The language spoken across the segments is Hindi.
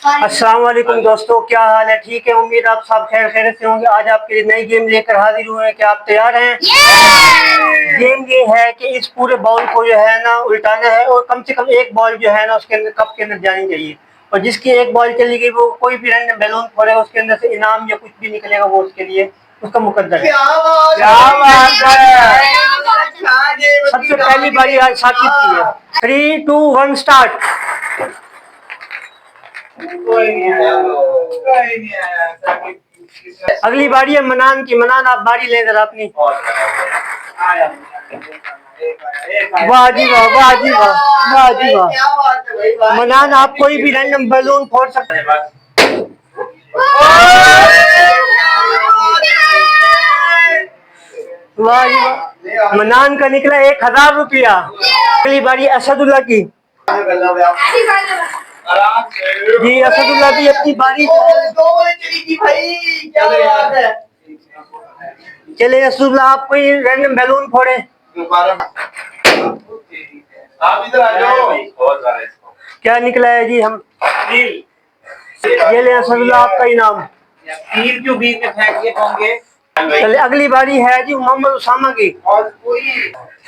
अस्सलाम वालेकुम दोस्तों, क्या हाल है? ठीक है, उम्मीद आप सब खैर खैरियत से होंगे। आज आपके लिए नई गेम लेकर हाजिर हुए हैं। क्या आप तैयार हैं? गेम ये है कि इस पूरे बॉल को जो है ना उल्टाना है और कम से कम एक बॉल जो है ना उसके अंदर कप के अंदर जानी चाहिए। और जिसकी एक बॉल चली गई वो कोई भी रैंडम बैलून फोड़ेगा, उसके अंदर से इनाम या कुछ भी निकलेगा वो उसके लिए उसका मुकद्दर है। सबसे पहली बारी आज साकिब की है। 3, 2, 1 स्टार्ट। अगली बारी है मनान की। मनान आप बारी ले जरा अपनी। वाह जी वाह, वाह जी वाह, वाह जी वाह। मनान आप कोई भी रैंडम बैलून फोड़ सकते हैं। वाह जी वाह, मनान का निकला 1000 रुपया। अगली बारी असदुल्ला की। जी असदुल्ला भी अपनी बारी। चले असदुल्ला आप कोई रैंडम बैलून फोड़े। आप इधर आ जाओ। क्या निकला है जी? हम ये ले असदुल्ला आपका इनाम। तीर क्यों बीच में फेंक दिए होंगे? चले अगली बारी है जी मोहम्मद उसामा की।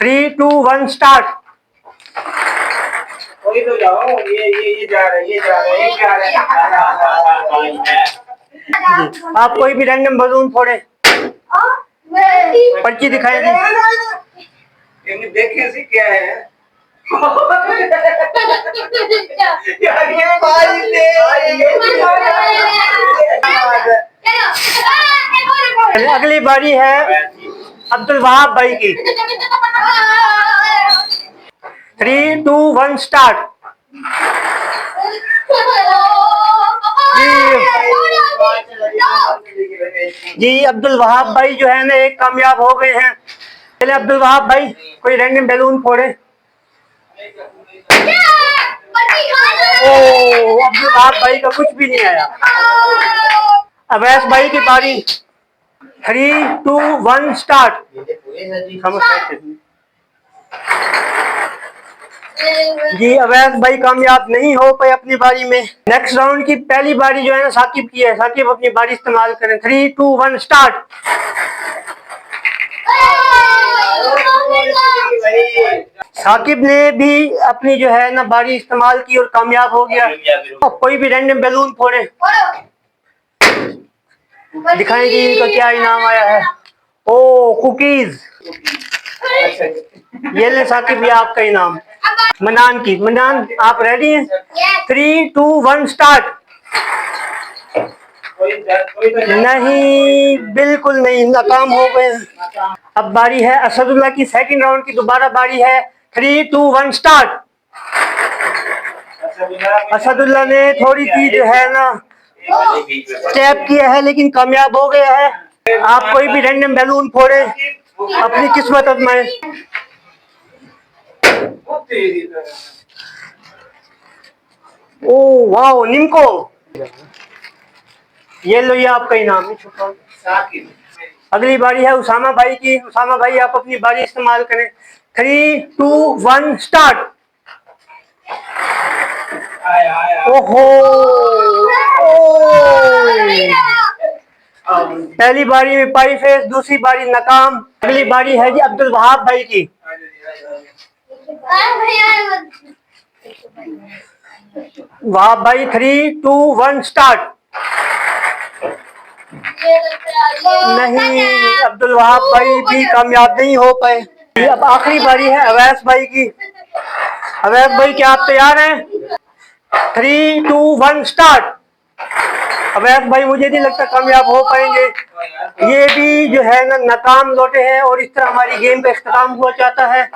3, 2, 1 स्टार्ट। कोई तो जाओ। ये जा रहा है, ये जा रहा है, ये जा रहा है। आप कोई भी रैंडम बैलून फोड़े। पर्ची दिखाई दी। देखे सी क्या है? अगली बारी है अब्दुल वहाब भाई की। 3, 2, 1 स्टार्ट। जी अब्दुल वहाब भाई जो है ना एक कामयाब हो गए हैं। चले अब्दुल वहाब भाई कोई रैंडम बैलून फोड़े। ओ अब्दुल वहाब भाई का कुछ भी नहीं आया। अवैस भाई की बारी। 3, 2, 1 स्टार्ट। जी अवैस भाई कामयाब नहीं हो पाए अपनी बारी में। नेक्स्ट राउंड की पहली बारी जो है ना साकिब की है। साकिब अपनी बारी इस्तेमाल करें। 3, 2, 1 स्टार्ट। साकिब ने भी अपनी जो है ना बारी इस्तेमाल की और कामयाब हो गया। कोई भी रैंडम बैलून फोड़े। दिखाएं जी इनका क्या इनाम आया है। ओ कुकीज। ये ले साकिब, ये आपका इनाम। मनान की। मनान आप रेडी हैं? 3, 2, 1 स्टार्ट। नहीं बिल्कुल नहीं, नाकाम हो गए। अब बारी है असदुल्ला की। सेकंड राउंड की दोबारा बारी है। 3, 2, 1 स्टार्ट। असदुल्ला ने थोड़ी सी जो है ना स्टेप किया है लेकिन कामयाब हो गया है। आप कोई भी रैंडम बैलून फोड़े, अपनी किस्मत आजमाएं। ओ वाह निम्को। ये लो, ये आपका इनाम। अगली बारी है उसामा भाई की। उसामा भाई आप अपनी बारी इस्तेमाल करें। 3, 2, 1 स्टार्ट। ओहो पहली बारी में पाई फेस, दूसरी बारी नाकाम। अगली बारी है जी अब्दुल वहाब भाई की। वहाब भाई 3, 2, 1 स्टार्ट। नहीं अब्दुल वहाब भाई भी कामयाब नहीं हो पाए। अब आखिरी बारी है अवैस भाई की। अवैस भाई क्या आप तैयार हैं? 3, 2, 1 स्टार्ट। अवैस भाई मुझे नहीं लगता कामयाब हो पाएंगे। ये भी जो है ना नाकाम लौटे हैं और इस तरह हमारी गेम का इख्तिताम हुआ चाहता है।